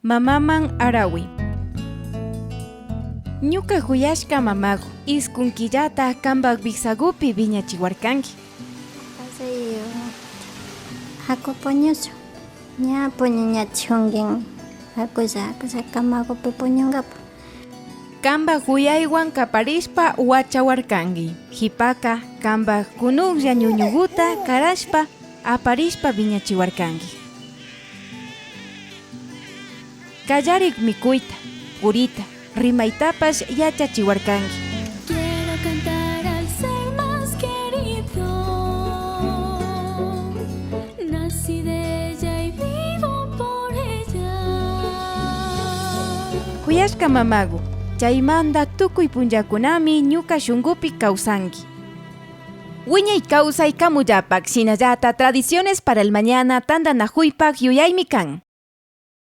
Mamaman arawi. Ñuka huyashka mamagu, iskun killata kambak biksagupi viñachiwarkanki. Pasay hakupuñuchu ña puñuñachungin hakulla kamagupi puñungapu. Kambak huyaywan kaparishpa wachawarkanki. Hipaka kambak kunuklla ñuñuguta karashpa aparishpa viñachiwarkanki. Kallarik mikuyta, purita, rimaytapas yachachiwarkanki. Quiero cantar al ser más querido. Nací de ella y vivo por ella. Huyashka mamagu, chaymanta tukuy punllakunami ñuka shunkupi kawsanki. Wiñay kawsay kamullapak, shinallata tradiciones para el mañana tandanakuypak yuyaymi kan.